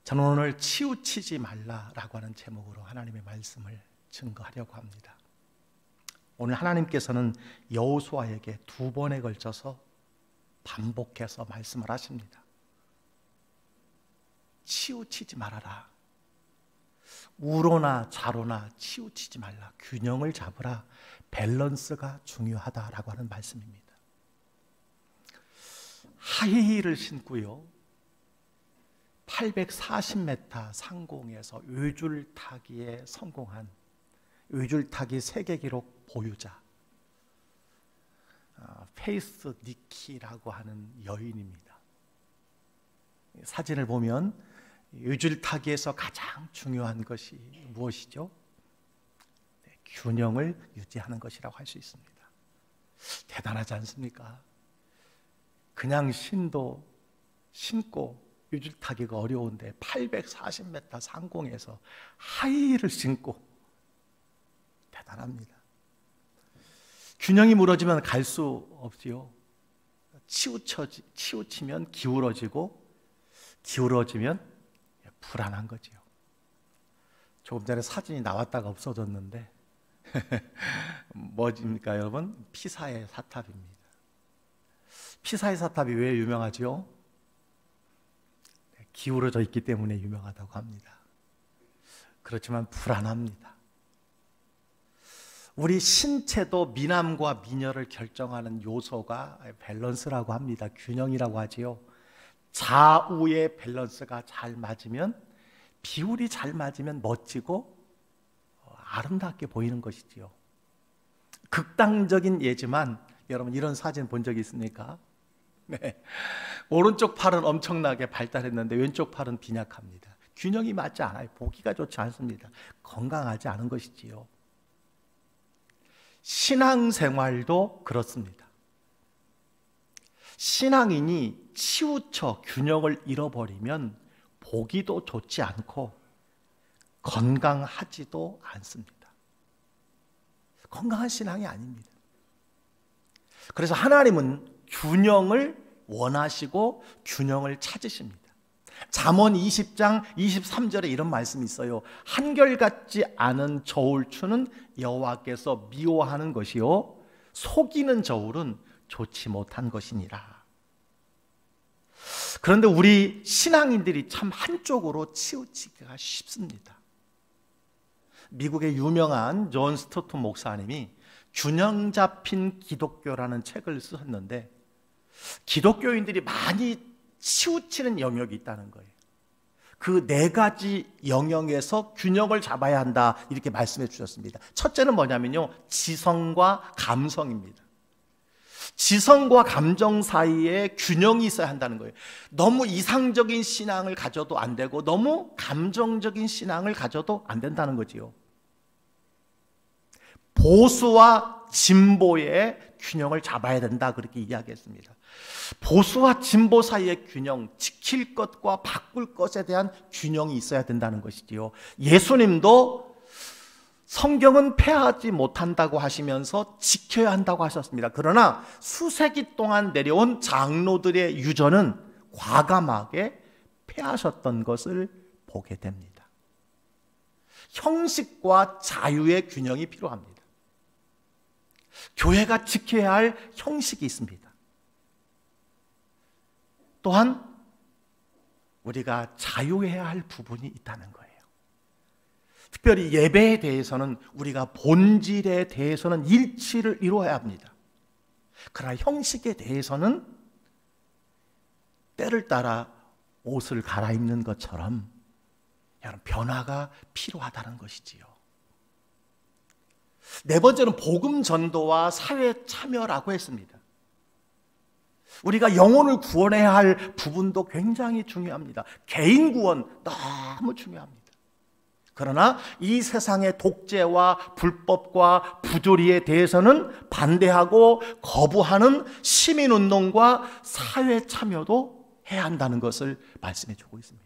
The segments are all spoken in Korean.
저는 오늘 치우치지 말라라고 하는 제목으로 하나님의 말씀을 증거하려고 합니다. 오늘 하나님께서는 여호수아에게 2번에 걸쳐서 반복해서 말씀을 하십니다. 치우치지 말아라. 우로나 좌로나 치우치지 말라. 균형을 잡으라. 밸런스가 중요하다라고 하는 말씀입니다. 하이힐을 신고요, 840m 상공에서 외줄 타기에 성공한 외줄 타기 세계 기록 보유자 페이스 니키라고 하는 여인입니다. 사진을 보면 외줄 타기에서 가장 중요한 것이 무엇이죠? 균형을 유지하는 것이라고 할 수 있습니다. 대단하지 않습니까? 그냥 신고 외줄 타기가 어려운데 840m 상공에서 하이힐을 신고, 대단합니다. 균형이 무너지면 갈 수 없지요. 치우치면 기울어지고, 기울어지면 불안한 거지요. 조금 전에 사진이 나왔다가 없어졌는데 뭐입니까 여러분? 피사의 사탑입니다. 피사의 사탑이 왜 유명하죠? 기울어져 있기 때문에 유명하다고 합니다. 그렇지만 불안합니다. 우리 신체도 미남과 미녀를 결정하는 요소가 밸런스라고 합니다. 균형이라고 하지요. 좌우의 밸런스가 잘 맞으면, 비율이 잘 맞으면 멋지고 아름답게 보이는 것이지요. 극단적인 예지만 여러분, 이런 사진 본 적 있습니까? 네. 오른쪽 팔은 엄청나게 발달했는데 왼쪽 팔은 빈약합니다. 균형이 맞지 않아요. 보기가 좋지 않습니다. 건강하지 않은 것이지요. 신앙생활도 그렇습니다. 신앙인이 치우쳐 균형을 잃어버리면 보기도 좋지 않고 건강하지도 않습니다. 건강한 신앙이 아닙니다. 그래서 하나님은 균형을 원하시고 균형을 찾으십니다. 잠언 20장 23절에 이런 말씀이 있어요. 한결같지 않은 저울추는 여호와께서 미워하는 것이요, 속이는 저울은 좋지 못한 것이니라. 그런데 우리 신앙인들이 참 한쪽으로 치우치기가 쉽습니다. 미국의 유명한 존 스토트 목사님이 균형 잡힌 기독교라는 책을 쓰셨는데, 기독교인들이 많이 치우치는 영역이 있다는 거예요. 그 4가지 영역에서 균형을 잡아야 한다, 이렇게 말씀해 주셨습니다. 첫째는 뭐냐면요, 지성과 감성입니다. 지성과 감정 사이에 균형이 있어야 한다는 거예요. 너무 이상적인 신앙을 가져도 안 되고 너무 감정적인 신앙을 가져도 안 된다는 거지요. 보수와 진보의 균형을 잡아야 된다, 그렇게 이야기했습니다. 보수와 진보 사이의 균형, 지킬 것과 바꿀 것에 대한 균형이 있어야 된다는 것이지요. 예수님도 성경은 폐하지 못한다고 하시면서 지켜야 한다고 하셨습니다. 그러나 수세기 동안 내려온 장로들의 유전은 과감하게 폐하셨던 것을 보게 됩니다. 형식과 자유의 균형이 필요합니다. 교회가 지켜야 할 형식이 있습니다. 또한 우리가 자유해야 할 부분이 있다는 거예요. 특별히 예배에 대해서는 우리가 본질에 대해서는 일치를 이루어야 합니다. 그러나 형식에 대해서는 때를 따라 옷을 갈아입는 것처럼 여러분, 변화가 필요하다는 것이지요. 4번째는 복음 전도와 사회 참여라고 했습니다. 우리가 영혼을 구원해야 할 부분도 굉장히 중요합니다. 개인 구원 너무 중요합니다. 그러나 이 세상의 독재와 불법과 부조리에 대해서는 반대하고 거부하는 시민운동과 사회 참여도 해야 한다는 것을 말씀해 주고 있습니다.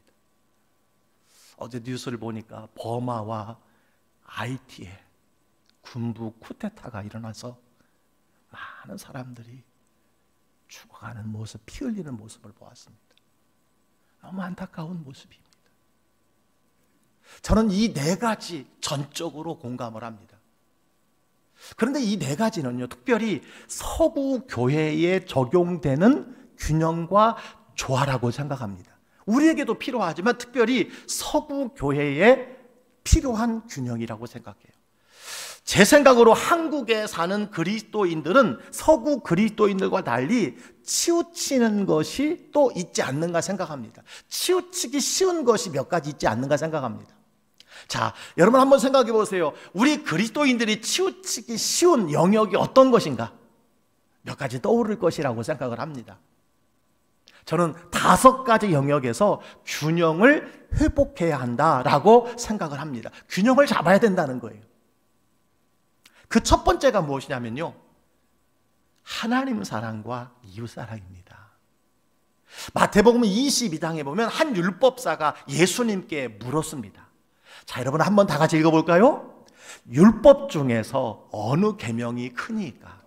어제 뉴스를 보니까 버마와 IT에 군부 쿠데타가 일어나서 많은 사람들이 죽어가는 모습, 피 흘리는 모습을 보았습니다. 너무 안타까운 모습입니다. 저는 이 네 가지 전적으로 공감을 합니다. 그런데 이 네 가지는요, 특별히 서구 교회에 적용되는 균형과 조화라고 생각합니다. 우리에게도 필요하지만 특별히 서구 교회에 필요한 균형이라고 생각해요. 제 생각으로 한국에 사는 그리스도인들은 서구 그리스도인들과 달리 치우치는 것이 또 있지 않는가 생각합니다. 치우치기 쉬운 것이 몇 가지 있지 않는가 생각합니다. 자, 여러분 한번 생각해 보세요. 우리 그리스도인들이 치우치기 쉬운 영역이 어떤 것인가? 몇 가지 떠오를 것이라고 생각을 합니다. 저는 5가지 영역에서 균형을 회복해야 한다라고 생각을 합니다. 균형을 잡아야 된다는 거예요. 그 첫 번째가 무엇이냐면요, 하나님 사랑과 이웃 사랑입니다. 마태복음 22장에 보면 한 율법사가 예수님께 물었습니다. 자, 여러분 한번 다 같이 읽어볼까요? 율법 중에서 어느 계명이 크니까?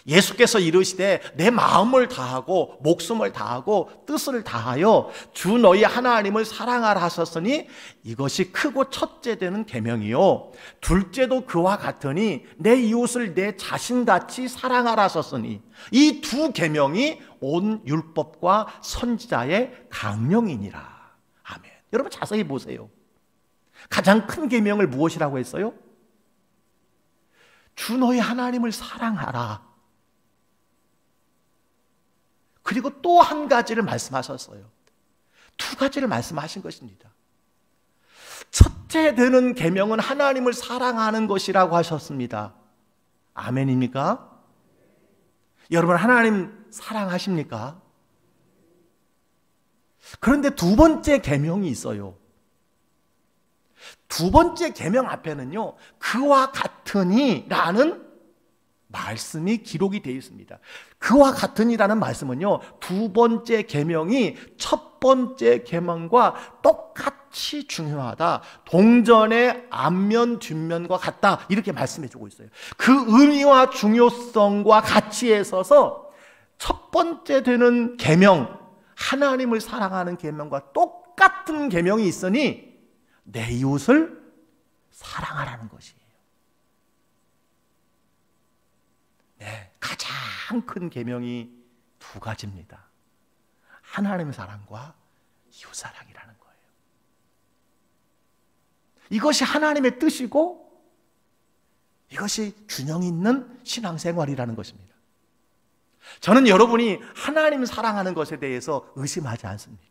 예수께서 이르시되 내 마음을 다하고 목숨을 다하고 뜻을 다하여 주 너희 하나님을 사랑하라 하셨으니 이것이 크고 첫째 되는 계명이요 둘째도 그와 같으니 내 이웃을 내 자신같이 사랑하라 하셨으니 이 두 계명이 온 율법과 선지자의 강령이니라. 아멘. 여러분 자세히 보세요. 가장 큰 계명을 무엇이라고 했어요? 주 너희 하나님을 사랑하라. 그리고 또 한 가지를 말씀하셨어요. 2가지를 말씀하신 것입니다. 첫째 되는 계명은 하나님을 사랑하는 것이라고 하셨습니다. 아멘입니까? 여러분 하나님 사랑하십니까? 그런데 2번째 계명이 있어요. 2번째 계명 앞에는요, 그와 같으니 라는 말씀이 기록이 되어 있습니다. 그와 같으니라는 말씀은요, 2번째 계명이 첫 번째 계명과 똑같이 중요하다. 동전의 앞면 뒷면과 같다. 이렇게 말씀해 주고 있어요. 그 의미와 중요성과 가치에 있어서 첫 번째 되는 계명, 하나님을 사랑하는 계명과 똑같은 계명이 있으니 내 이웃을 사랑하라는 것이에요. 네, 가장 큰 계명이 2가지입니다. 하나님의 사랑과 이웃 사랑이라는 거예요. 이것이 하나님의 뜻이고 이것이 균형 있는 신앙생활이라는 것입니다. 저는 여러분이 하나님 사랑하는 것에 대해서 의심하지 않습니다.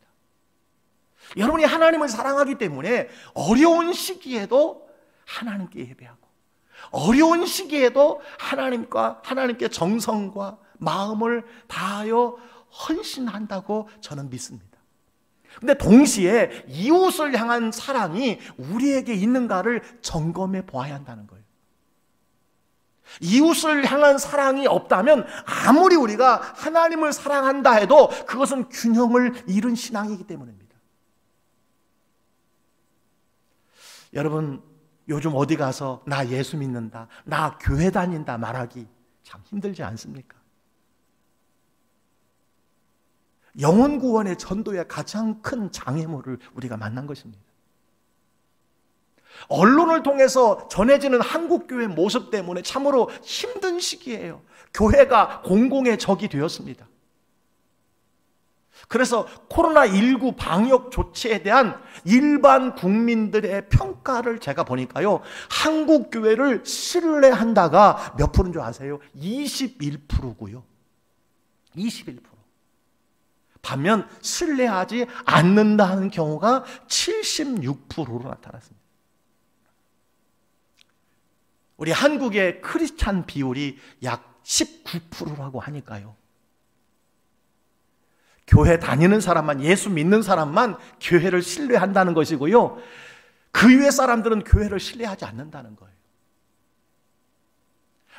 여러분이 하나님을 사랑하기 때문에 어려운 시기에도 하나님께 예배하고 어려운 시기에도 하나님께 정성과 마음을 다하여 헌신한다고 저는 믿습니다. 근데 동시에 이웃을 향한 사랑이 우리에게 있는가를 점검해 보아야 한다는 거예요. 이웃을 향한 사랑이 없다면 아무리 우리가 하나님을 사랑한다 해도 그것은 균형을 잃은 신앙이기 때문입니다. 여러분 요즘 어디 가서 나 예수 믿는다, 나 교회 다닌다 말하기 참 힘들지 않습니까? 영혼 구원의 전도의 가장 큰 장애물을 우리가 만난 것입니다. 언론을 통해서 전해지는 한국교회 모습 때문에 참으로 힘든 시기예요. 교회가 공공의 적이 되었습니다. 그래서 코로나19 방역 조치에 대한 일반 국민들의 평가를 제가 보니까요, 한국 교회를 신뢰한다가 몇 프로인 줄 아세요? 21%고요. 21%. 반면 신뢰하지 않는다는 경우가 76%로 나타났습니다. 우리 한국의 크리스찬 비율이 약 19%라고 하니까요, 교회 다니는 사람만, 예수 믿는 사람만 교회를 신뢰한다는 것이고요, 그 이외의 사람들은 교회를 신뢰하지 않는다는 거예요.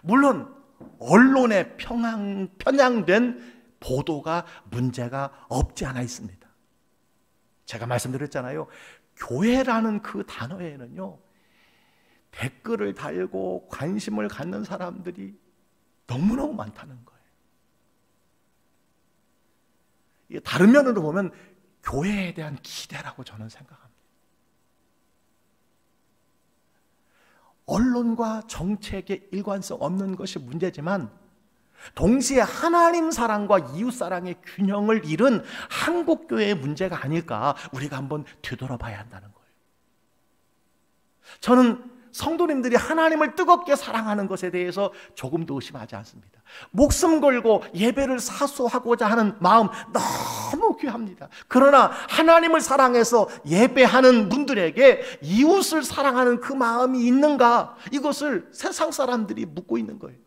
물론 언론에 편향된 보도가 문제가 없지 않아 있습니다. 제가 말씀드렸잖아요, 교회라는 그 단어에는요, 댓글을 달고 관심을 갖는 사람들이 너무너무 많다는 거예요. 다른 면으로 보면 교회에 대한 기대라고 저는 생각합니다. 언론과 정책에 일관성 없는 것이 문제지만 동시에 하나님 사랑과 이웃 사랑의 균형을 잃은 한국 교회의 문제가 아닐까 우리가 한번 되돌아봐야 한다는 거예요. 저는 성도님들이 하나님을 뜨겁게 사랑하는 것에 대해서 조금도 의심하지 않습니다. 목숨 걸고 예배를 사수하고자 하는 마음 너무 귀합니다. 그러나 하나님을 사랑해서 예배하는 분들에게 이웃을 사랑하는 그 마음이 있는가? 이것을 세상 사람들이 묻고 있는 거예요.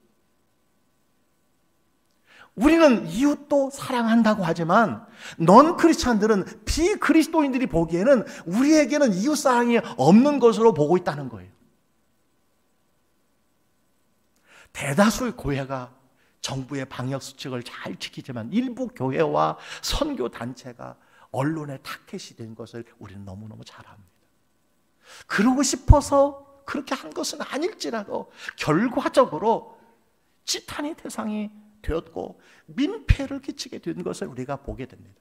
우리는 이웃도 사랑한다고 하지만 넌 크리스찬들은 비그리스도인들이 보기에는 우리에게는 이웃 사랑이 없는 것으로 보고 있다는 거예요. 대다수의 교회가 정부의 방역 수칙을 잘 지키지만 일부 교회와 선교 단체가 언론의 타켓이 된 것을 우리는 너무너무 잘 압니다. 그러고 싶어서 그렇게 한 것은 아닐지라도 결과적으로 지탄의 대상이 되었고 민폐를 끼치게 된 것을 우리가 보게 됩니다.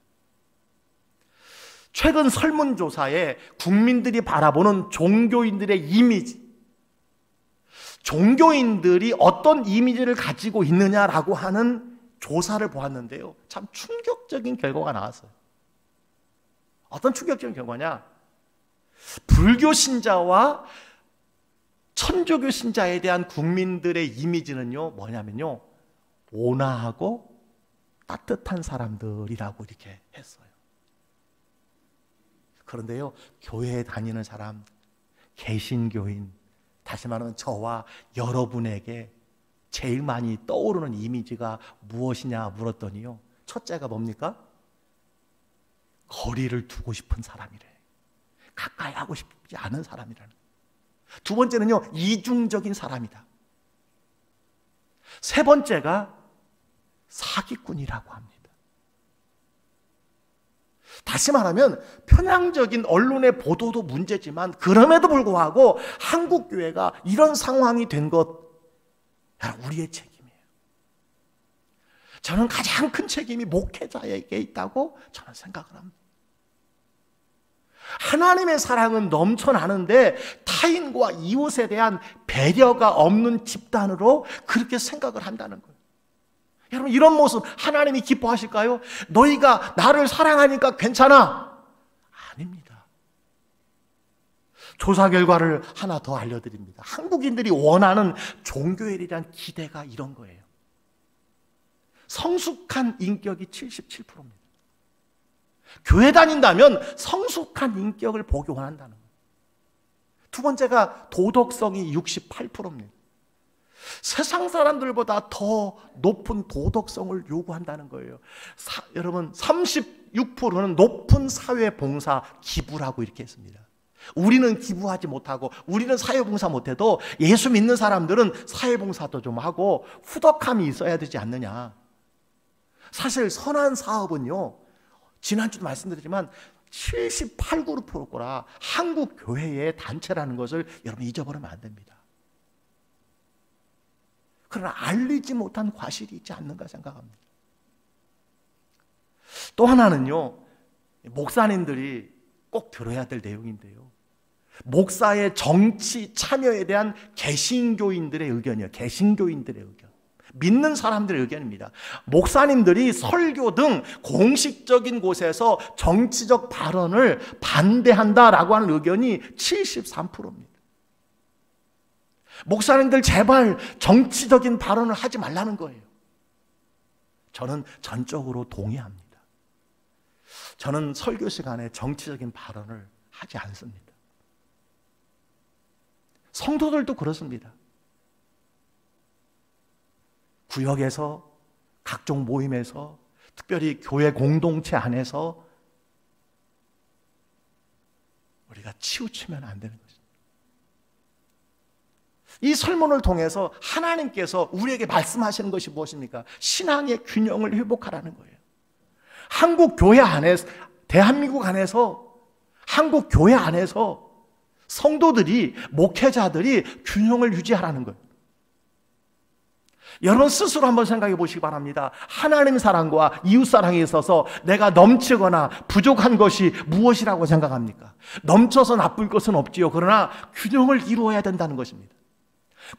최근 설문조사에 국민들이 바라보는 종교인들의 이미지, 종교인들이 어떤 이미지를 가지고 있느냐라고 하는 조사를 보았는데요, 참 충격적인 결과가 나왔어요. 어떤 충격적인 결과냐? 불교 신자와 천주교 신자에 대한 국민들의 이미지는요 뭐냐면요, 온화하고 따뜻한 사람들이라고 이렇게 했어요. 그런데요, 교회에 다니는 사람, 개신교인, 다시 말하면 저와 여러분에게 제일 많이 떠오르는 이미지가 무엇이냐 물었더니요, 첫째가 뭡니까? 거리를 두고 싶은 사람이래. 가까이 하고 싶지 않은 사람이라는. 두 번째는요, 이중적인 사람이다. 세 번째가 사기꾼이라고 합니다. 다시 말하면 편향적인 언론의 보도도 문제지만 그럼에도 불구하고 한국 교회가 이런 상황이 된 것, 우리의 책임이에요. 저는 가장 큰 책임이 목회자에게 있다고 저는 생각을 합니다. 하나님의 사랑은 넘쳐나는데 타인과 이웃에 대한 배려가 없는 집단으로 그렇게 생각을 한다는 거예요. 여러분, 이런 모습 하나님이 기뻐하실까요? 너희가 나를 사랑하니까 괜찮아? 아닙니다. 조사 결과를 하나 더 알려드립니다. 한국인들이 원하는 종교에 대한 기대가 이런 거예요. 성숙한 인격이 77%입니다. 교회 다닌다면 성숙한 인격을 보기 원한다는 거예요. 두 번째가 도덕성이 68%입니다. 세상 사람들보다 더 높은 도덕성을 요구한다는 거예요. 여러분, 36%는 높은 사회봉사 기부라고 이렇게 했습니다. 우리는 기부하지 못하고 우리는 사회봉사 못해도 예수 믿는 사람들은 사회봉사도 좀 하고 후덕함이 있어야 되지 않느냐. 사실 선한 사업은요, 지난주도 말씀드렸지만 78%라 한국 교회의 단체라는 것을 여러분 잊어버리면 안 됩니다. 그러나 알리지 못한 과실이 있지 않는가 생각합니다. 또 하나는요, 목사님들이 꼭 들어야 될 내용인데요, 목사의 정치 참여에 대한 개신교인들의 의견이에요. 개신교인들의 의견, 믿는 사람들의 의견입니다. 목사님들이 설교 등 공식적인 곳에서 정치적 발언을 반대한다라고 하는 의견이 73%입니다. 목사님들 제발 정치적인 발언을 하지 말라는 거예요. 저는 전적으로 동의합니다. 저는 설교 시간에 정치적인 발언을 하지 않습니다. 성도들도 그렇습니다. 구역에서, 각종 모임에서, 특별히 교회 공동체 안에서 우리가 치우치면 안 되는 것입니다. 이 설문을 통해서 하나님께서 우리에게 말씀하시는 것이 무엇입니까? 신앙의 균형을 회복하라는 거예요. 한국 교회 안에서, 대한민국 안에서, 한국 교회 안에서 성도들이, 목회자들이 균형을 유지하라는 거예요. 여러분 스스로 한번 생각해 보시기 바랍니다. 하나님 사랑과 이웃 사랑에 있어서 내가 넘치거나 부족한 것이 무엇이라고 생각합니까? 넘쳐서 나쁠 것은 없지요. 그러나 균형을 이루어야 된다는 것입니다.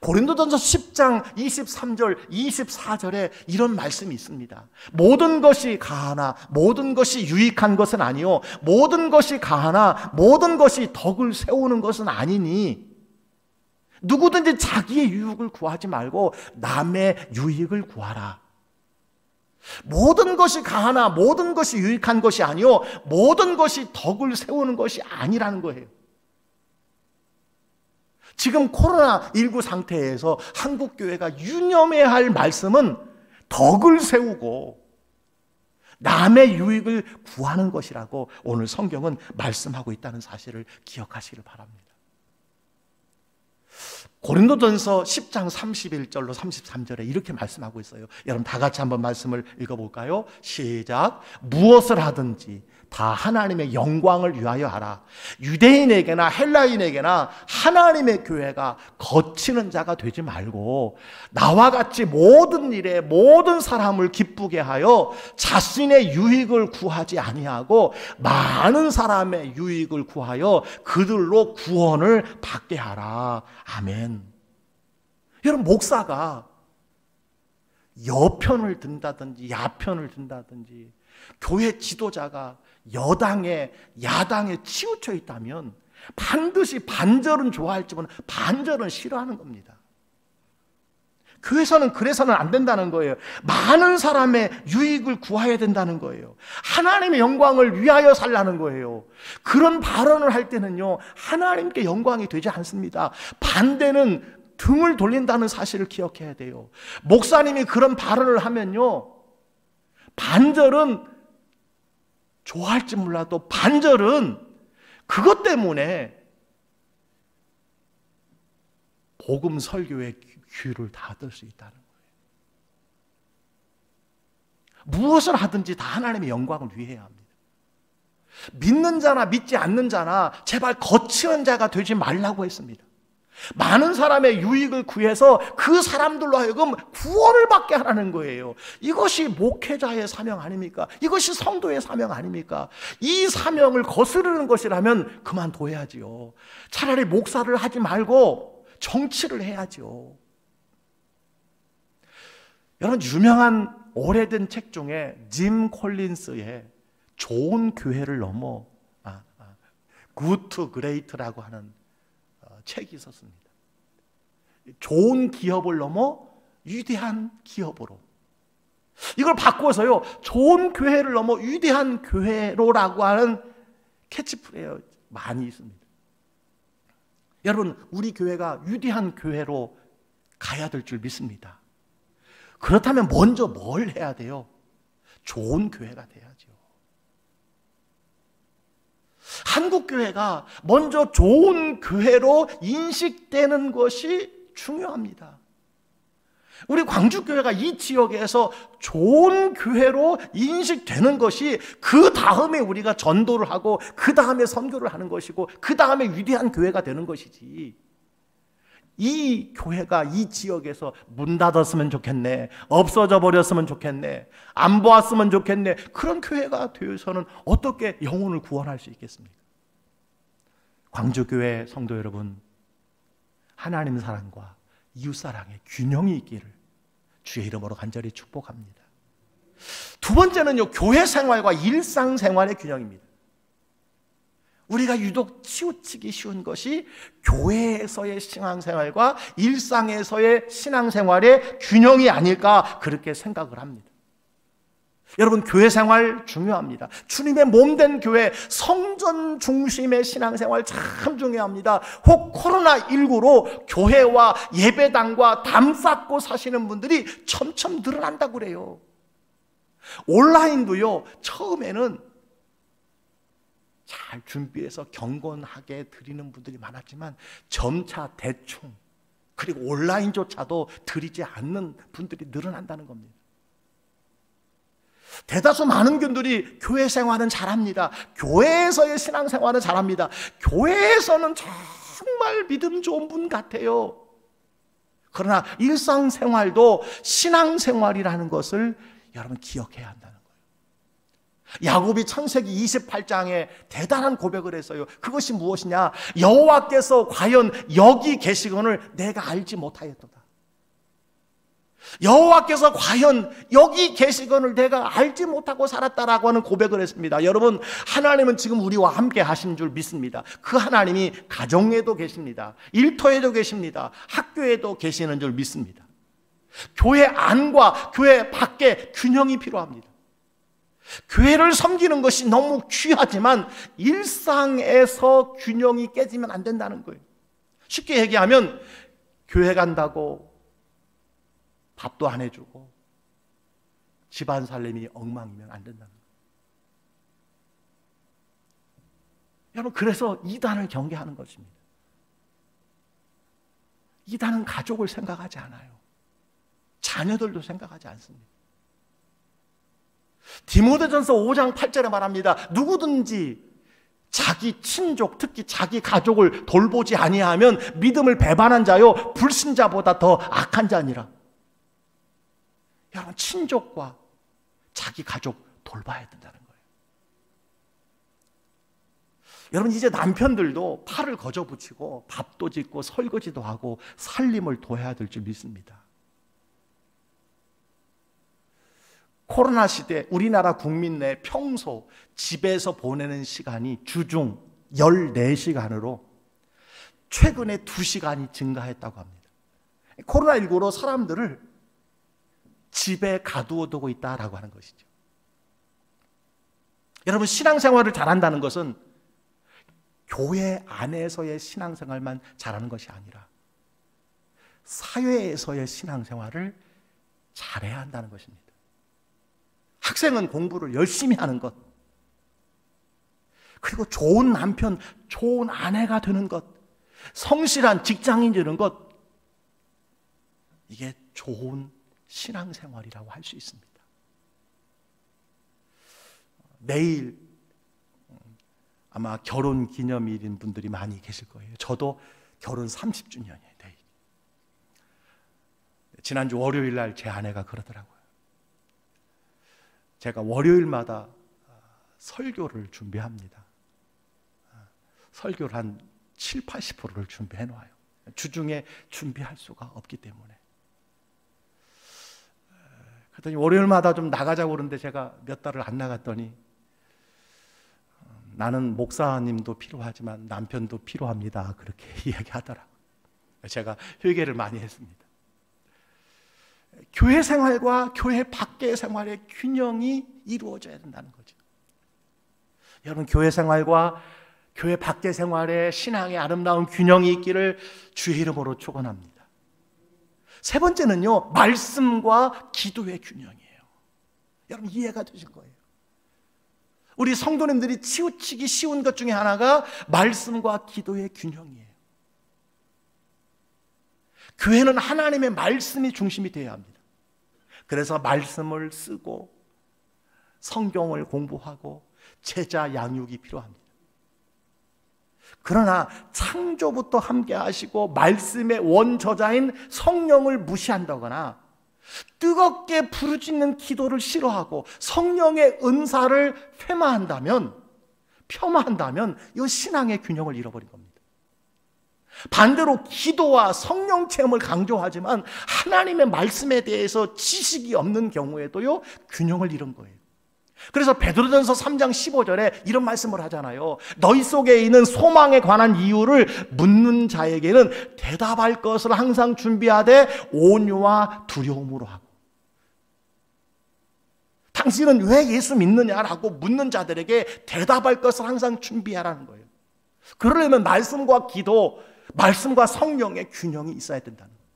고린도전서 10장 23절 24절에 이런 말씀이 있습니다. 모든 것이 가하나 모든 것이 유익한 것은 아니요 모든 것이 가하나 모든 것이 덕을 세우는 것은 아니니 누구든지 자기의 유익을 구하지 말고 남의 유익을 구하라. 모든 것이 가하나 모든 것이 유익한 것이 아니요 모든 것이 덕을 세우는 것이 아니라는 거예요. 지금 코로나19 상태에서 한국교회가 유념해야 할 말씀은 덕을 세우고 남의 유익을 구하는 것이라고 오늘 성경은 말씀하고 있다는 사실을 기억하시길 바랍니다. 고린도전서 10장 31절로 33절에 이렇게 말씀하고 있어요. 여러분 다 같이 한번 말씀을 읽어볼까요? 시작. 무엇을 하든지 다 하나님의 영광을 위하여 하라. 유대인에게나 헬라인에게나 하나님의 교회가 거치는 자가 되지 말고 나와 같이 모든 일에 모든 사람을 기쁘게 하여 자신의 유익을 구하지 아니하고 많은 사람의 유익을 구하여 그들로 구원을 받게 하라. 아멘. 여러분 목사가 여편을 든다든지 야편을 든다든지 교회 지도자가 여당에 야당에 치우쳐 있다면 반드시 반절은 좋아할지만 반절은 싫어하는 겁니다. 교회에서는 그래서는 안 된다는 거예요. 많은 사람의 유익을 구해야 된다는 거예요. 하나님의 영광을 위하여 살라는 거예요. 그런 발언을 할 때는요 하나님께 영광이 되지 않습니다. 반대는 등을 돌린다는 사실을 기억해야 돼요. 목사님이 그런 발언을 하면요 반절은 좋아할지 몰라도 반절은 그것 때문에 복음 설교의 귀를 닫을 수 있다는 거예요. 무엇을 하든지 다 하나님의 영광을 위해야 합니다. 믿는 자나 믿지 않는 자나 제발 거치는 자가 되지 말라고 했습니다. 많은 사람의 유익을 구해서 그 사람들로 하여금 구원을 받게 하라는 거예요. 이것이 목회자의 사명 아닙니까? 이것이 성도의 사명 아닙니까? 이 사명을 거스르는 것이라면 그만둬야지요. 차라리 목사를 하지 말고 정치를 해야죠. 여러분 유명한 오래된 책 중에 짐 콜린스의 좋은 교회를 넘어 Good to Great라고 하는 책이 있었습니다. 좋은 기업을 넘어 위대한 기업으로. 이걸 바꿔서요 좋은 교회를 넘어 위대한 교회로라고 하는 캐치프레이즈 많이 있습니다. 여러분 우리 교회가 위대한 교회로 가야 될 줄 믿습니다. 그렇다면 먼저 뭘 해야 돼요? 좋은 교회가 돼야죠. 한국교회가 먼저 좋은 교회로 인식되는 것이 중요합니다. 우리 광주교회가 이 지역에서 좋은 교회로 인식되는 것이 그 다음에 우리가 전도를 하고 그 다음에 선교를 하는 것이고 그 다음에 위대한 교회가 되는 것이지 이 교회가 이 지역에서 문 닫았으면 좋겠네, 없어져 버렸으면 좋겠네, 안 보았으면 좋겠네, 그런 교회가 되어서는 어떻게 영혼을 구원할 수 있겠습니까? 광주교회 성도 여러분, 하나님 사랑과 이웃사랑의 균형이 있기를 주의 이름으로 간절히 축복합니다. 두 번째는요, 교회 생활과 일상생활의 균형입니다. 우리가 유독 치우치기 쉬운 것이 교회에서의 신앙생활과 일상에서의 신앙생활의 균형이 아닐까 그렇게 생각을 합니다. 여러분, 교회 생활 중요합니다. 주님의 몸된 교회, 성전 중심의 신앙생활 참 중요합니다. 혹 코로나19로 교회와 예배당과 담 쌓고 사시는 분들이 점점 늘어난다고 그래요. 온라인도요, 처음에는 잘 준비해서 경건하게 드리는 분들이 많았지만 점차 대충, 그리고 온라인조차도 드리지 않는 분들이 늘어난다는 겁니다. 대다수 많은 분들이 교회 생활은 잘합니다. 교회에서의 신앙생활은 잘합니다. 교회에서는 정말 믿음 좋은 분 같아요. 그러나 일상생활도 신앙생활이라는 것을 여러분 기억해야 한다는 거예요. 야곱이 창세기 28장에 대단한 고백을 했어요. 그것이 무엇이냐? 여호와께서 과연 여기 계시거늘 내가 알지 못하였도다. 여호와께서 과연 여기 계시거늘 내가 알지 못하고 살았다라고 하는 고백을 했습니다. 여러분, 하나님은 지금 우리와 함께 하신 줄 믿습니다. 그 하나님이 가정에도 계십니다. 일터에도 계십니다. 학교에도 계시는 줄 믿습니다. 교회 안과 교회 밖에 균형이 필요합니다. 교회를 섬기는 것이 너무 귀하지만 일상에서 균형이 깨지면 안 된다는 거예요. 쉽게 얘기하면 교회 간다고 밥도 안 해주고 집안 살림이 엉망이면 안 된다는 거예요. 여러분, 그래서 이단을 경계하는 것입니다. 이단은 가족을 생각하지 않아요. 자녀들도 생각하지 않습니다. 디모데전서 5장 8절에 말합니다. 누구든지 자기 친족, 특히 자기 가족을 돌보지 아니하면 믿음을 배반한 자요 불신자보다 더 악한 자니라. 여러분, 친족과 자기 가족 돌봐야 된다는 거예요. 여러분, 이제 남편들도 팔을 거저붙이고 밥도 짓고 설거지도 하고 살림을 도와야 될 줄 믿습니다. 코로나 시대 우리나라 국민 내 평소 집에서 보내는 시간이 주중 14시간으로 최근에 2시간이 증가했다고 합니다. 코로나19로 사람들을 집에 가두어두고 있다라고 하는 것이죠. 여러분, 신앙생활을 잘한다는 것은 교회 안에서의 신앙생활만 잘하는 것이 아니라 사회에서의 신앙생활을 잘해야 한다는 것입니다. 학생은 공부를 열심히 하는 것, 그리고 좋은 남편, 좋은 아내가 되는 것, 성실한 직장인 되는 것, 이게 좋은 신앙생활이라고 할 수 있습니다. 내일 아마 결혼 기념일인 분들이 많이 계실 거예요. 저도 결혼 30주년이에요. 내일. 지난주 월요일 날 제 아내가 그러더라고요. 제가 월요일마다 설교를 준비합니다. 설교를 한 7, 80%를 준비해 놓아요. 주중에 준비할 수가 없기 때문에. 그랬더니 월요일마다 좀 나가자고 그러는데 제가 몇 달을 안 나갔더니 나는 목사님도 필요하지만 남편도 필요합니다. 그렇게 이야기하더라고요. 제가 회개를 많이 했습니다. 교회 생활과 교회 밖의 생활의 균형이 이루어져야 된다는 거죠. 여러분, 교회 생활과 교회 밖의 생활의 신앙의 아름다운 균형이 있기를 주의 이름으로 축원합니다. 세 번째는요, 말씀과 기도의 균형이에요. 여러분, 이해가 되실 거예요. 우리 성도님들이 치우치기 쉬운 것 중에 하나가 말씀과 기도의 균형이에요. 교회는 하나님의 말씀이 중심이 되어야 합니다. 그래서 말씀을 쓰고 성경을 공부하고 제자 양육이 필요합니다. 그러나 창조부터 함께 하시고 말씀의 원저자인 성령을 무시한다거나 뜨겁게 부르짖는 기도를 싫어하고 성령의 은사를 폄하한다면 이 신앙의 균형을 잃어버린 겁니다. 반대로 기도와 성령 체험을 강조하지만 하나님의 말씀에 대해서 지식이 없는 경우에도요, 균형을 잃은 거예요. 그래서 베드로전서 3장 15절에 이런 말씀을 하잖아요. 너희 속에 있는 소망에 관한 이유를 묻는 자에게는 대답할 것을 항상 준비하되 온유와 두려움으로 하고. 당신은 왜 예수 믿느냐라고 묻는 자들에게 대답할 것을 항상 준비하라는 거예요. 그러려면 말씀과 기도, 말씀과 성령의 균형이 있어야 된다는 거예요.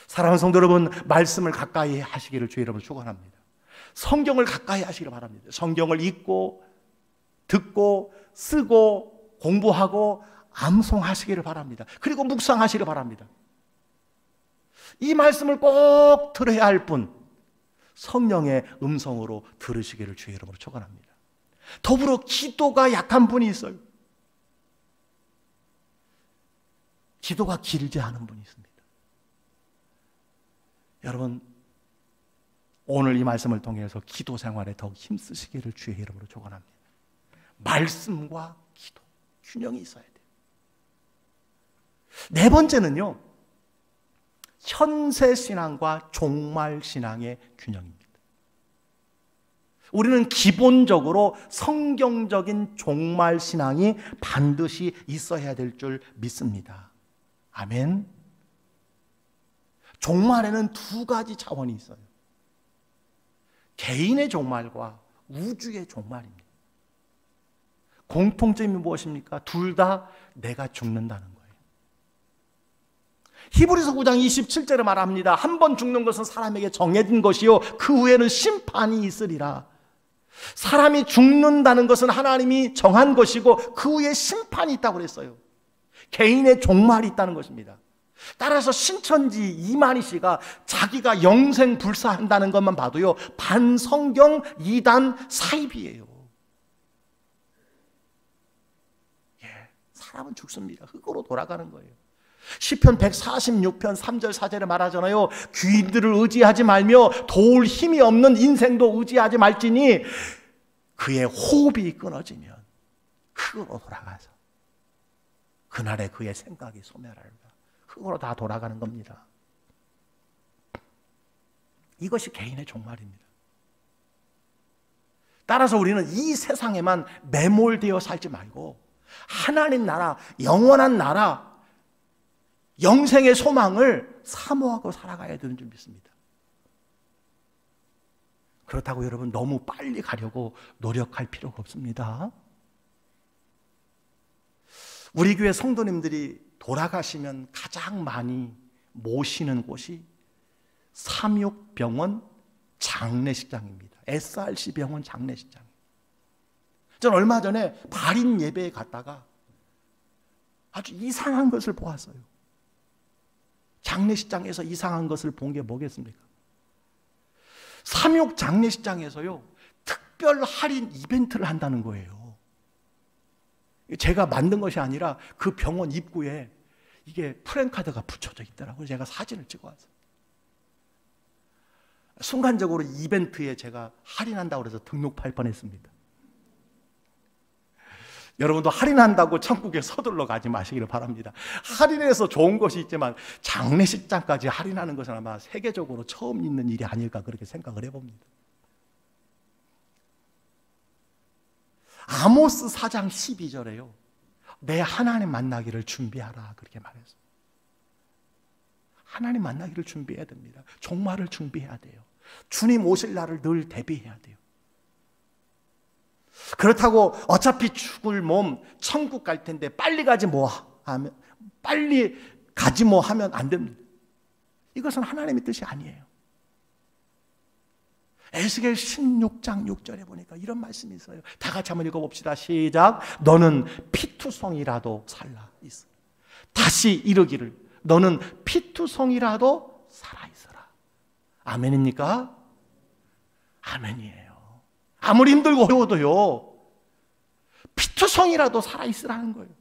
사랑하는 성도 여러분, 말씀을 가까이 하시기를 주의 이름으로 축원합니다. 성경을 가까이 하시기를 바랍니다. 성경을 읽고 듣고 쓰고 공부하고 암송하시기를 바랍니다. 그리고 묵상하시기를 바랍니다. 이 말씀을 꼭 들어야 할 분, 성령의 음성으로 들으시기를 주의 이름으로 축원합니다. 더불어 기도가 약한 분이 있어요. 기도가 길지 않은 분이 있습니다. 여러분, 오늘 이 말씀을 통해서 기도 생활에 더욱 힘쓰시기를 주의 이름으로 축원합니다. 말씀과 기도, 균형이 있어야 돼요. 네 번째는요, 현세신앙과 종말신앙의 균형입니다. 우리는 기본적으로 성경적인 종말신앙이 반드시 있어야 될 줄 믿습니다. 아멘. 종말에는 두 가지 차원이 있어요. 개인의 종말과 우주의 종말입니다. 공통점이 무엇입니까? 둘 다 내가 죽는다는 거예요. 히브리서 9장 27절에 말합니다. 한 번 죽는 것은 사람에게 정해진 것이요 그 후에는 심판이 있으리라. 사람이 죽는다는 것은 하나님이 정한 것이고 그 후에 심판이 있다고 그랬어요. 개인의 종말이 있다는 것입니다. 따라서 신천지 이만희 씨가 자기가 영생불사한다는 것만 봐도요, 반성경 이단 사입이에요. 사람은 죽습니다. 흙으로 돌아가는 거예요. 시편 146편 3절 4절에 말하잖아요. 귀인들을 의지하지 말며 도울 힘이 없는 인생도 의지하지 말지니 그의 호흡이 끊어지면 흙으로 돌아가서 그날에 그의 생각이 소멸하리라. 흙으로 다 돌아가는 겁니다. 이것이 개인의 종말입니다. 따라서 우리는 이 세상에만 매몰되어 살지 말고 하나님 나라, 영원한 나라, 영생의 소망을 사모하고 살아가야 되는 줄 믿습니다. 그렇다고 여러분 너무 빨리 가려고 노력할 필요가 없습니다. 우리 교회 성도님들이 돌아가시면 가장 많이 모시는 곳이 삼육병원 장례식장입니다. SRC 병원 장례식장. 전 얼마 전에 발인 예배에 갔다가 아주 이상한 것을 보았어요. 장례식장에서 이상한 것을 본 게 뭐겠습니까? 삼육 장례식장에서요, 특별 할인 이벤트를 한다는 거예요. 제가 만든 것이 아니라 그 병원 입구에 이게 프랜카드가 붙여져 있더라고요. 제가 사진을 찍어왔어요. 순간적으로 이벤트에 제가 할인한다고 해서 등록할 뻔했습니다. 여러분도 할인한다고 천국에 서둘러 가지 마시기를 바랍니다. 할인해서 좋은 것이 있지만 장례식장까지 할인하는 것은 아마 세계적으로 처음 있는 일이 아닐까 그렇게 생각을 해봅니다. 아모스 4장 12절에요. 내 하나님 만나기를 준비하라 그렇게 말했어요. 하나님 만나기를 준비해야 됩니다. 종말을 준비해야 돼요. 주님 오실 날을 늘 대비해야 돼요. 그렇다고 어차피 죽을 몸 천국 갈 텐데 빨리 가지 뭐 하면 빨리 가지 뭐 하면 안 됩니다. 이것은 하나님의 뜻이 아니에요. 에스겔 16장 6절에 보니까 이런 말씀이 있어요. 다 같이 한번 읽어봅시다. 시작. 너는 피투성이라도 살라 있어. 다시 이르기를 너는 피투성이라도 살아있어라. 아멘입니까? 아멘이에요. 아무리 힘들고 어려워도요, 피투성이라도 살아있으라는 거예요.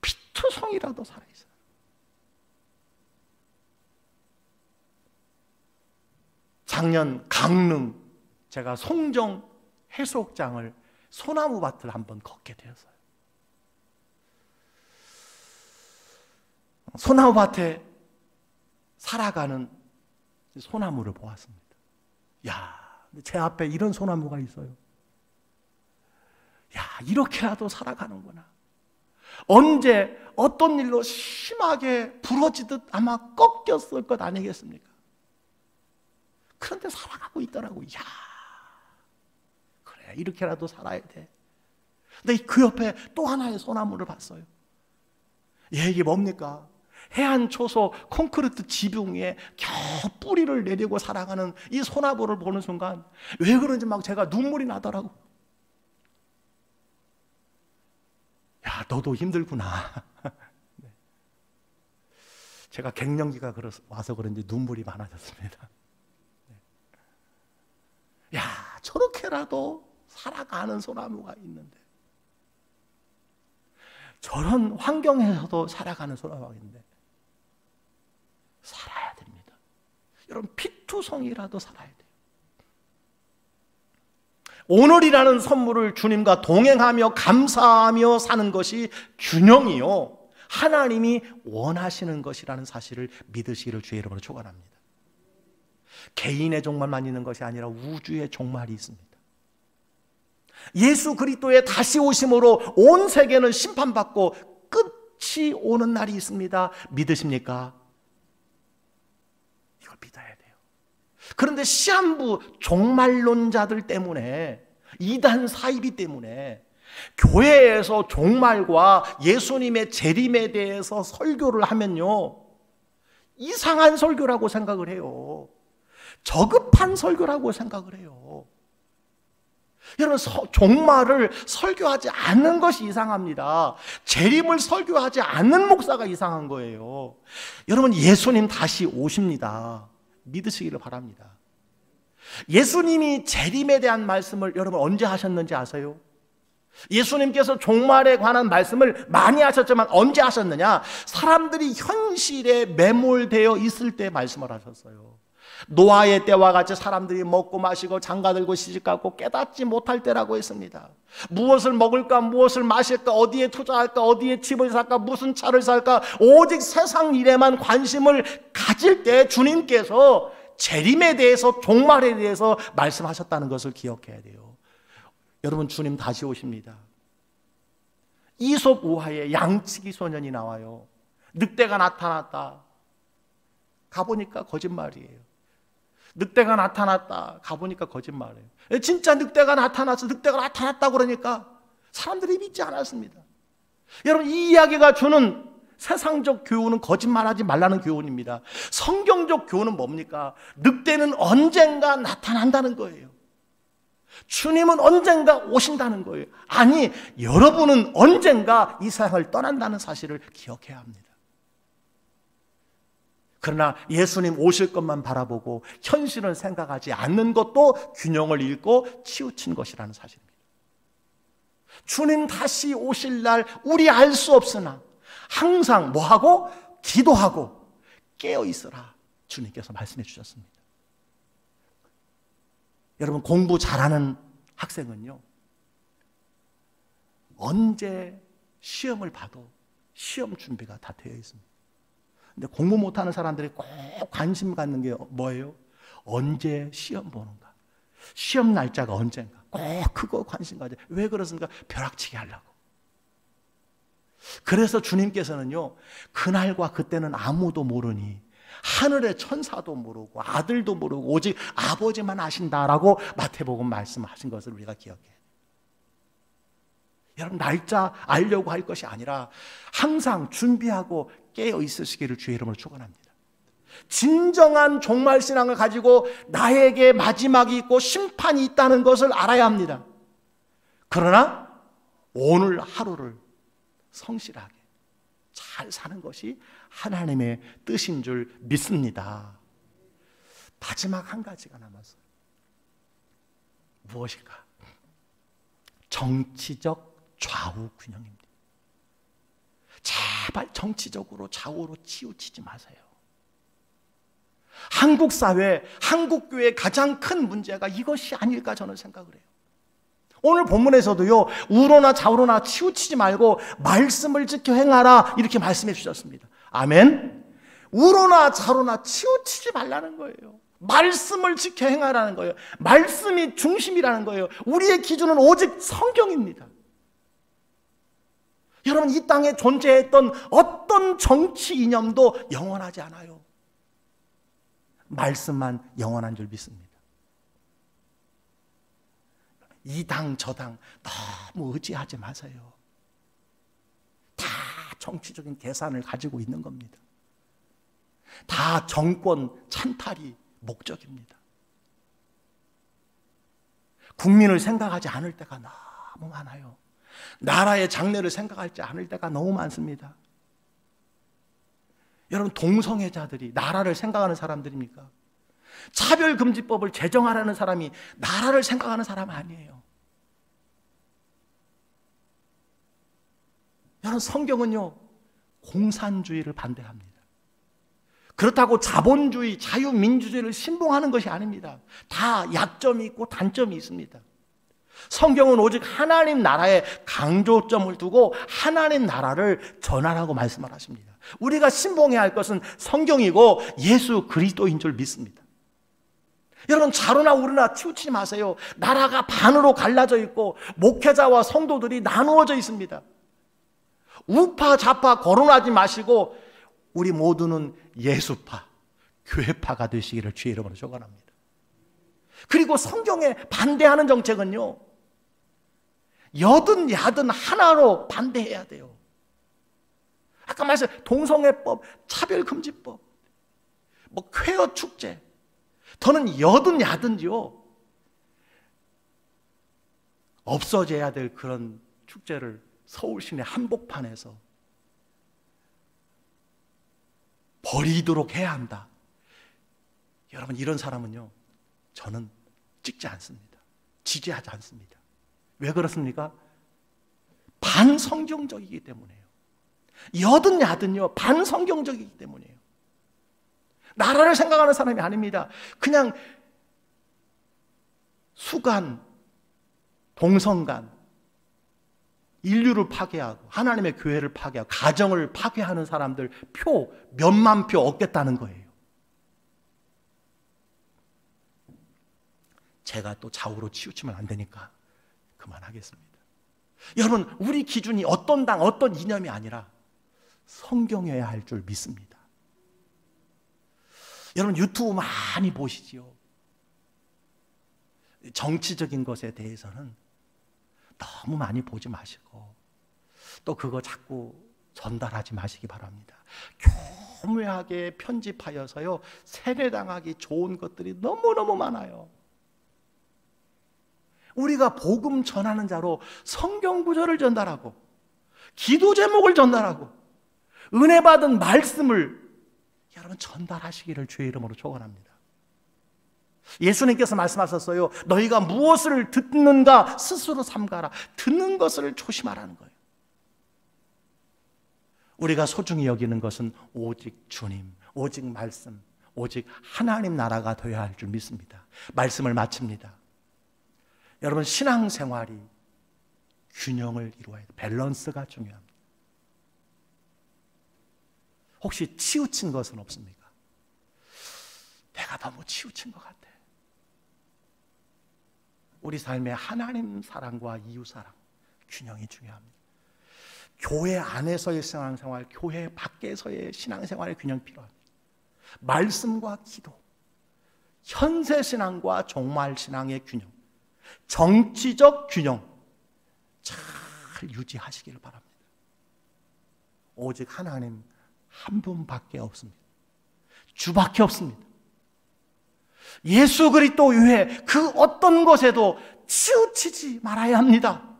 피투성이라도 살아있어라. 작년 강릉 제가 송정 해수욕장을 소나무 밭을 한번 걷게 되었어요. 소나무 밭에 살아가는 소나무를 보았습니다. 야, 제 앞에 이런 소나무가 있어요. 야, 이렇게라도 살아가는구나. 언제 어떤 일로 심하게 부러지듯 아마 꺾였을 것 아니겠습니까? 그런데 살아가고 있더라고요. 야, 그래, 이렇게라도 살아야 돼. 근데 그 옆에 또 하나의 소나무를 봤어요. 이게 뭡니까? 해안 초소 콘크리트 지붕 위에 겨우 뿌리를 내리고 살아가는 이 소나무를 보는 순간 왜 그런지 막 제가 눈물이 나더라고. 야, 너도 힘들구나. 네. 제가 갱년기가 와서 그런지 눈물이 많아졌습니다. 야, 저렇게라도 살아가는 소나무가 있는데, 저런 환경에서도 살아가는 소나무가 있는데 살아야 됩니다. 여러분, 피투성이라도 살아야 돼요. 오늘이라는 선물을 주님과 동행하며 감사하며 사는 것이 균형이요, 하나님이 원하시는 것이라는 사실을 믿으시기를 주의 이름으로 축원합니다. 개인의 종말만 있는 것이 아니라 우주의 종말이 있습니다. 예수 그리스도의 다시 오심으로 온 세계는 심판받고 끝이 오는 날이 있습니다. 믿으십니까? 이걸 믿어야 돼요. 그런데 시한부 종말론자들 때문에, 이단 사이비 때문에 교회에서 종말과 예수님의 재림에 대해서 설교를 하면요, 이상한 설교라고 생각을 해요. 저급한 설교라고 생각을 해요. 여러분, 종말을 설교하지 않는 것이 이상합니다. 재림을 설교하지 않는 목사가 이상한 거예요. 여러분, 예수님 다시 오십니다. 믿으시기를 바랍니다. 예수님이 재림에 대한 말씀을 여러분 언제 하셨는지 아세요? 예수님께서 종말에 관한 말씀을 많이 하셨지만 언제 하셨느냐? 사람들이 현실에 매몰되어 있을 때 말씀을 하셨어요. 노아의 때와 같이 사람들이 먹고 마시고 장가들고 시집가고 깨닫지 못할 때라고 했습니다. 무엇을 먹을까, 무엇을 마실까, 어디에 투자할까, 어디에 집을 살까, 무슨 차를 살까, 오직 세상 일에만 관심을 가질 때 주님께서 재림에 대해서, 종말에 대해서 말씀하셨다는 것을 기억해야 돼요. 여러분, 주님 다시 오십니다. 이솝 우화에 양치기 소년이 나와요. 늑대가 나타났다. 가보니까 거짓말이에요. 늑대가 나타났다. 가보니까 거짓말이에요. 진짜 늑대가 나타났어. 늑대가 나타났다 그러니까 사람들이 믿지 않았습니다. 여러분, 이 이야기가 주는 세상적 교훈은 거짓말하지 말라는 교훈입니다. 성경적 교훈은 뭡니까? 늑대는 언젠가 나타난다는 거예요. 주님은 언젠가 오신다는 거예요. 아니, 여러분은 언젠가 이 세상을 떠난다는 사실을 기억해야 합니다. 그러나 예수님 오실 것만 바라보고 현실은 생각하지 않는 것도 균형을 잃고 치우친 것이라는 사실입니다. 주님 다시 오실 날 우리 알 수 없으나 항상 뭐하고? 기도하고 깨어있으라 주님께서 말씀해 주셨습니다. 여러분, 공부 잘하는 학생은요, 언제 시험을 봐도 시험 준비가 다 되어 있습니다. 근데 공부 못하는 사람들이 꼭 관심 갖는 게 뭐예요? 언제 시험 보는가? 시험 날짜가 언젠가? 꼭 그거 관심 가져. 왜 그렇습니까? 벼락치기 하려고. 그래서 주님께서는요, 그날과 그때는 아무도 모르니 하늘의 천사도 모르고 아들도 모르고 오직 아버지만 아신다라고 마태복음 말씀하신 것을 우리가 기억해야 돼요. 여러분, 날짜 알려고 할 것이 아니라 항상 준비하고 깨어 있으시기를 주의 이름으로 축원합니다. 진정한 종말신앙을 가지고 나에게 마지막이 있고 심판이 있다는 것을 알아야 합니다. 그러나 오늘 하루를 성실하게 잘 사는 것이 하나님의 뜻인 줄 믿습니다. 마지막 한 가지가 남았어요. 무엇일까? 정치적 좌우 균형입니다. 제발 정치적으로 좌우로 치우치지 마세요. 한국 사회, 한국 교회의 가장 큰 문제가 이것이 아닐까 저는 생각을 해요. 오늘 본문에서도요, 우로나 좌우로나 치우치지 말고 말씀을 지켜 행하라 이렇게 말씀해 주셨습니다. 아멘. 우로나 좌우로나 치우치지 말라는 거예요. 말씀을 지켜 행하라는 거예요. 말씀이 중심이라는 거예요. 우리의 기준은 오직 성경입니다. 여러분, 이 땅에 존재했던 어떤 정치 이념도 영원하지 않아요. 말씀만 영원한 줄 믿습니다. 이 당 저 당 너무 의지하지 마세요. 다 정치적인 계산을 가지고 있는 겁니다. 다 정권 찬탈이 목적입니다. 국민을 생각하지 않을 때가 너무 많아요. 나라의 장래를 생각하지 않을 때가 너무 많습니다. 여러분, 동성애자들이 나라를 생각하는 사람들입니까? 차별금지법을 제정하라는 사람이 나라를 생각하는 사람 아니에요. 여러분, 성경은요, 공산주의를 반대합니다. 그렇다고 자본주의, 자유민주주의를 신봉하는 것이 아닙니다. 다 약점이 있고 단점이 있습니다. 성경은 오직 하나님 나라에 강조점을 두고 하나님 나라를 전하라고 말씀을 하십니다. 우리가 신봉해야 할 것은 성경이고 예수 그리스도인 줄 믿습니다. 여러분, 자로나 우르나 치우치지 마세요. 나라가 반으로 갈라져 있고 목회자와 성도들이 나누어져 있습니다. 우파 좌파 거론하지 마시고 우리 모두는 예수파, 교회파가 되시기를 주의 이름으로 축원합니다. 그리고 성경에 반대하는 정책은요, 여든 야든 하나로 반대해야 돼요. 아까 말씀 동성애법, 차별금지법, 뭐 퀘어 축제, 더는 여든 야든지요, 없어져야 될 그런 축제를 서울 시내 한복판에서 버리도록 해야 한다. 여러분, 이런 사람은요, 저는 찍지 않습니다. 지지하지 않습니다. 왜 그렇습니까? 반성경적이기 때문에요. 여든 야든요, 반성경적이기 때문이에요. 나라를 생각하는 사람이 아닙니다. 그냥 수간, 동성간, 인류를 파괴하고 하나님의 교회를 파괴하고 가정을 파괴하는 사람들 표 몇만 표 얻겠다는 거예요. 제가 또 좌우로 치우치면 안 되니까 그만하겠습니다. 여러분, 우리 기준이 어떤 당, 어떤 이념이 아니라 성경이어야 할 줄 믿습니다. 여러분, 유튜브 많이 보시지요. 정치적인 것에 대해서는 너무 많이 보지 마시고 또 그거 자꾸 전달하지 마시기 바랍니다. 교묘하게 편집하여서요, 세뇌당하기 좋은 것들이 너무너무 많아요. 우리가 복음 전하는 자로 성경 구절을 전달하고 기도 제목을 전달하고 은혜 받은 말씀을 여러분 전달하시기를 주의 이름으로 축원합니다. 예수님께서 말씀하셨어요. 너희가 무엇을 듣는가 스스로 삼가라. 듣는 것을 조심하라는 거예요. 우리가 소중히 여기는 것은 오직 주님, 오직 말씀, 오직 하나님 나라가 되어야 할 줄 믿습니다. 말씀을 마칩니다. 여러분, 신앙생활이 균형을 이루어야 돼요. 밸런스가 중요합니다. 혹시 치우친 것은 없습니까? 내가 너무 치우친 것 같아. 우리 삶의 하나님 사랑과 이웃 사랑, 균형이 중요합니다. 교회 안에서의 신앙생활, 교회 밖에서의 신앙생활의 균형이 필요합니다. 말씀과 기도, 현세신앙과 종말신앙의 균형, 정치적 균형 잘 유지하시기를 바랍니다. 오직 하나님 한 분밖에 없습니다. 주밖에 없습니다. 예수 그리스도 외에 그 어떤 것에도 치우치지 말아야 합니다.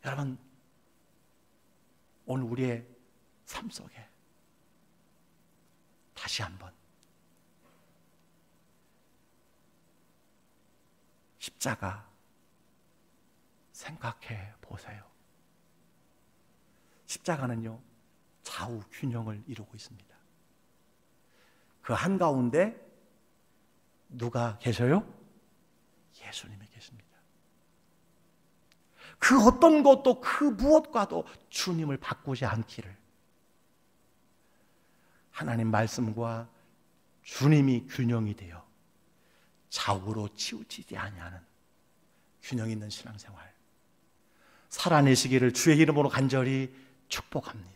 여러분, 오늘 우리의 삶 속에 다시 한번 십자가 생각해 보세요. 십자가는요, 좌우 균형을 이루고 있습니다. 그 한가운데 누가 계셔요? 예수님이 계십니다. 그 어떤 것도 그 무엇과도 주님을 바꾸지 않기를, 하나님 말씀과 주님이 균형이 되어 좌우로 치우치지 아니하는 균형 있는 신앙생활 살아내시기를 주의 이름으로 간절히 축복합니다.